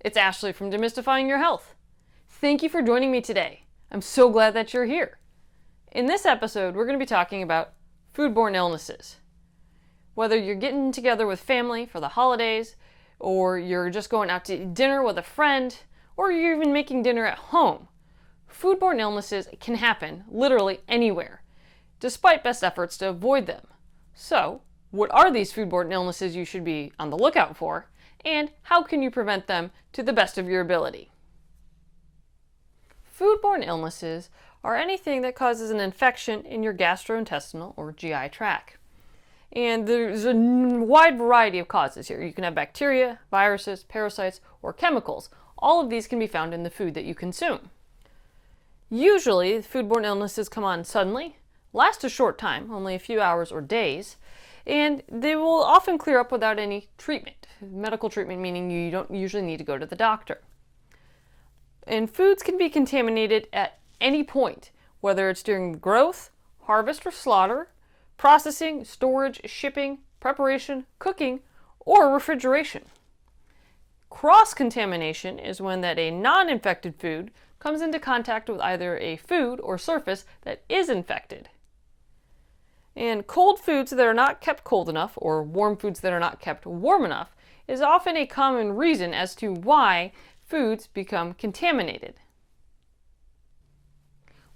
It's Ashley from Demystifying Your Health. Thank you for joining me today. I'm so glad that you're here. In this episode, we're going to be talking about foodborne illnesses. Whether you're getting together with family for the holidays, or you're just going out to eat dinner with a friend, or you're even making dinner at home, foodborne illnesses can happen literally anywhere, despite best efforts to avoid them. So, what are these foodborne illnesses you should be on the lookout for, and how can you prevent them to the best of your ability? Foodborne illnesses are anything that causes an infection in your gastrointestinal or GI tract. And there's a wide variety of causes here. You can have bacteria, viruses, parasites, or chemicals. All of these can be found in the food that you consume. Usually, foodborne illnesses come on suddenly, last a short time, only a few hours or days, and they will often clear up without any treatment. Medical treatment meaning you don't usually need to go to the doctor. And foods can be contaminated at any point, whether it's during growth, harvest or slaughter, processing, storage, shipping, preparation, cooking, or refrigeration. Cross-contamination is when that a non-infected food comes into contact with either a food or surface that is infected. And cold foods that are not kept cold enough, or warm foods that are not kept warm enough, is often a common reason as to why foods become contaminated.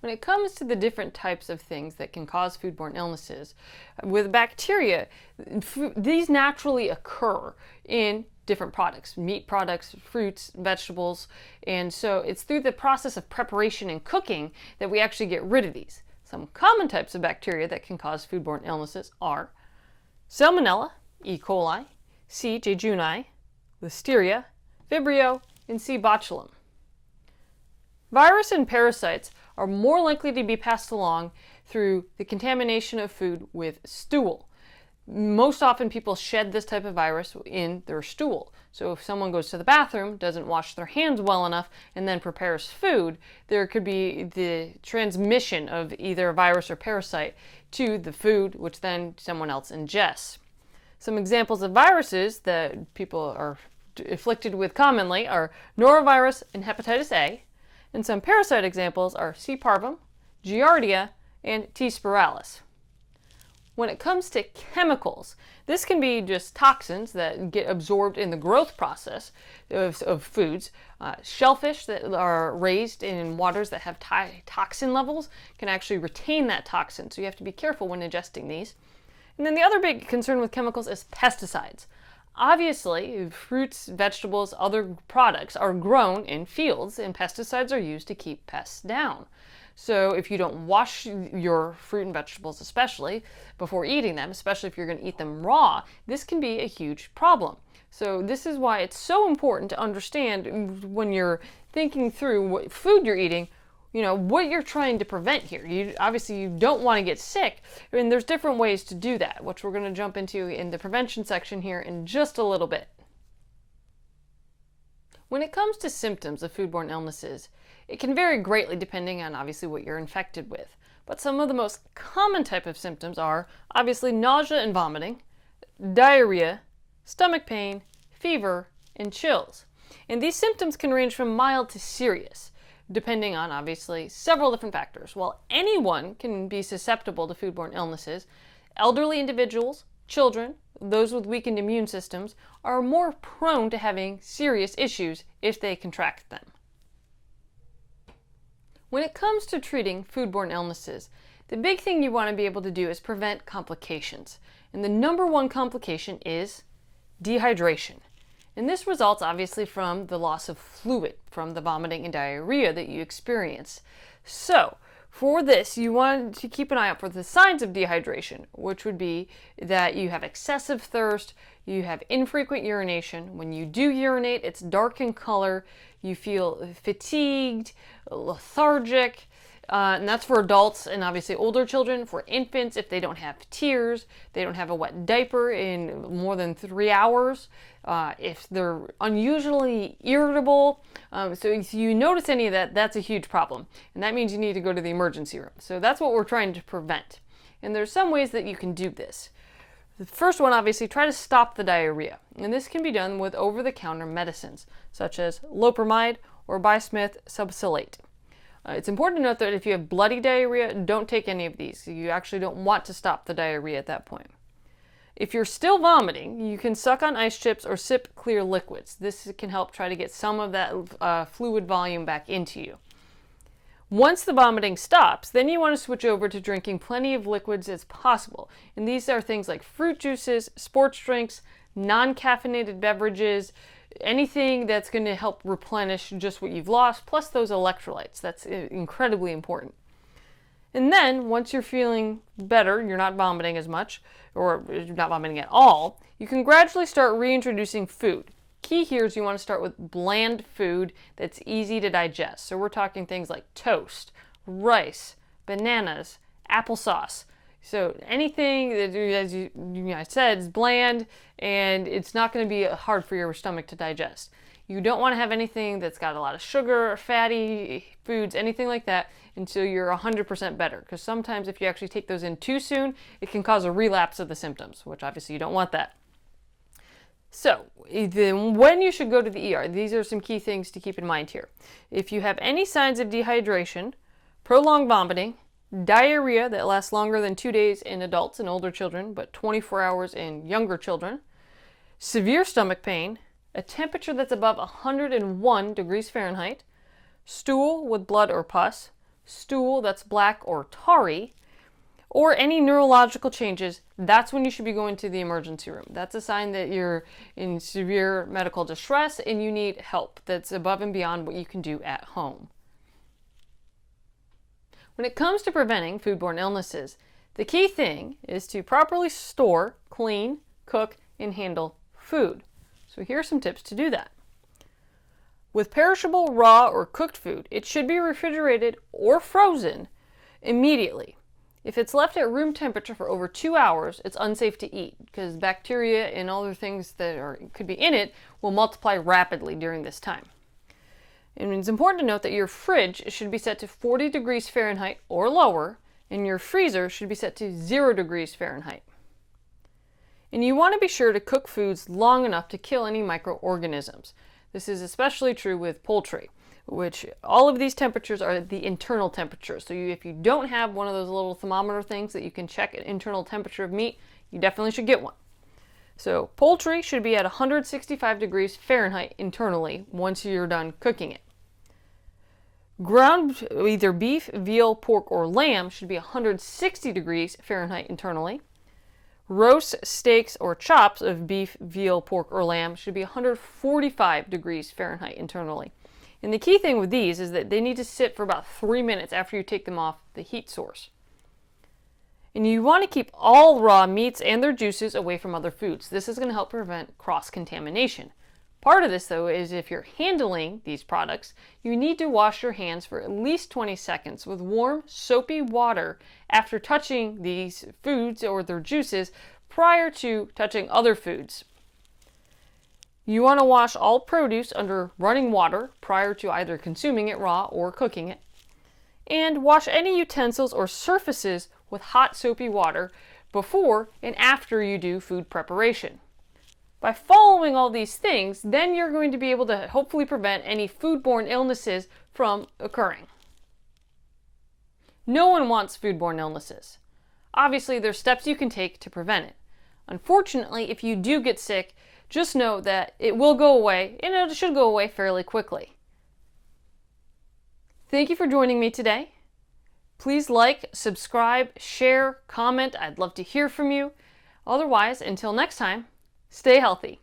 When it comes to the different types of things that can cause foodborne illnesses, with bacteria, these naturally occur in different products, meat products, fruits, vegetables, and so it's through the process of preparation and cooking that we actually get rid of these. Some common types of bacteria that can cause foodborne illnesses are Salmonella, E. coli, C. jejuni, Listeria, Vibrio, and C. botulinum. Virus and parasites are more likely to be passed along through the contamination of food with stool. Most often people shed this type of virus in their stool. So if someone goes to the bathroom, doesn't wash their hands well enough, and then prepares food, there could be the transmission of either a virus or parasite to the food, which then someone else ingests. Some examples of viruses that people are afflicted with commonly are norovirus and hepatitis A, and some parasite examples are C. parvum, Giardia, and T. spiralis. When it comes to chemicals, this can be just toxins that get absorbed in the growth process of foods. Shellfish that are raised in waters that have toxin levels can actually retain that toxin, so you have to be careful when ingesting these. And then the other big concern with chemicals is pesticides. Obviously, fruits, vegetables, other products are grown in fields, and pesticides are used to keep pests down. So if you don't wash your fruit and vegetables especially before eating them, especially if you're going to eat them raw, this can be a huge problem. So this is why it's so important to understand when you're thinking through what food you're eating, what you're trying to prevent here. You don't want to get sick, and there's different ways to do that, which we're going to jump into in the prevention section here in just a little bit. When it comes to symptoms of foodborne illnesses, it can vary greatly depending on obviously what you're infected with. But some of the most common type of symptoms are obviously nausea and vomiting, diarrhea, stomach pain, fever, and chills. And these symptoms can range from mild to serious, depending on obviously several different factors. While anyone can be susceptible to foodborne illnesses, elderly individuals, children, those with weakened immune systems are more prone to having serious issues if they contract them. When it comes to treating foodborne illnesses, the big thing you want to be able to do is prevent complications. And the number one complication is dehydration. And this results obviously from the loss of fluid from the vomiting and diarrhea that you experience. So, for this, you want to keep an eye out for the signs of dehydration, which would be that you have excessive thirst, you have infrequent urination. When you do urinate, it's dark in color, you feel fatigued, lethargic, and that's for adults and obviously older children. For infants, if they don't have tears, they don't have a wet diaper in more than 3 hours, if they're unusually irritable. So if you notice any of that, that's a huge problem. And that means you need to go to the emergency room. So that's what we're trying to prevent. And there's some ways that you can do this. The first one, obviously, try to stop the diarrhea. And this can be done with over-the-counter medicines, such as loperamide or bismuth subsilate. It's important to note that if you have bloody diarrhea, don't take any of these. You actually don't want to stop the diarrhea at that point. If you're still vomiting, you can suck on ice chips or sip clear liquids. This can help try to get some of that fluid volume back into you. Once the vomiting stops, then you want to switch over to drinking plenty of liquids as possible. And these are things like fruit juices, sports drinks, non-caffeinated beverages, anything that's going to help replenish just what you've lost, plus those electrolytes. That's incredibly important. And then, once you're feeling better, you're not vomiting as much, or you're not vomiting at all, you can gradually start reintroducing food. Key here is you want to start with bland food that's easy to digest. So we're talking things like toast, rice, bananas, applesauce. So anything that, as I said, is bland and it's not going to be hard for your stomach to digest. You don't want to have anything that's got a lot of sugar, fatty foods, anything like that until you're 100% better. Because sometimes if you actually take those in too soon, it can cause a relapse of the symptoms, which obviously you don't want that. So, when you should go to the ER, these are some key things to keep in mind here. If you have any signs of dehydration, prolonged vomiting, diarrhea that lasts longer than 2 days in adults and older children, but 24 hours in younger children, severe stomach pain, a temperature that's above 101 degrees Fahrenheit, stool with blood or pus, stool that's black or tarry, or any neurological changes, that's when you should be going to the emergency room. That's a sign that you're in severe medical distress and you need help that's above and beyond what you can do at home. When it comes to preventing foodborne illnesses, the key thing is to properly store, clean, cook, and handle food. So here are some tips to do that. With perishable, raw, or cooked food, it should be refrigerated or frozen immediately. If it's left at room temperature for over 2 hours, it's unsafe to eat because bacteria and other things that could be in it will multiply rapidly during this time. And it's important to note that your fridge should be set to 40 degrees Fahrenheit or lower, and your freezer should be set to 0 degrees Fahrenheit. And you want to be sure to cook foods long enough to kill any microorganisms. This is especially true with poultry, which all of these temperatures are the internal temperature. So if you don't have one of those little thermometer things that you can check an internal temperature of meat, you definitely should get one. So poultry should be at 165 degrees Fahrenheit internally once you're done cooking it. Ground either beef, veal, pork, or lamb should be 160 degrees Fahrenheit internally. Roast steaks or chops of beef, veal, pork, or lamb should be 145 degrees Fahrenheit internally. And the key thing with these is that they need to sit for about 3 minutes after you take them off the heat source. And you want to keep all raw meats and their juices away from other foods. This is going to help prevent cross-contamination. Part of this, though, is if you're handling these products, you need to wash your hands for at least 20 seconds with warm, soapy water after touching these foods or their juices prior to touching other foods. You want to wash all produce under running water prior to either consuming it raw or cooking it. And wash any utensils or surfaces with hot soapy water before and after you do food preparation. By following all these things, then you're going to be able to hopefully prevent any foodborne illnesses from occurring. No one wants foodborne illnesses. Obviously, there's steps you can take to prevent it. Unfortunately, if you do get sick, just know that it will go away, and it should go away fairly quickly. Thank you for joining me today. Please like, subscribe, share, comment. I'd love to hear from you. Otherwise, until next time, stay healthy.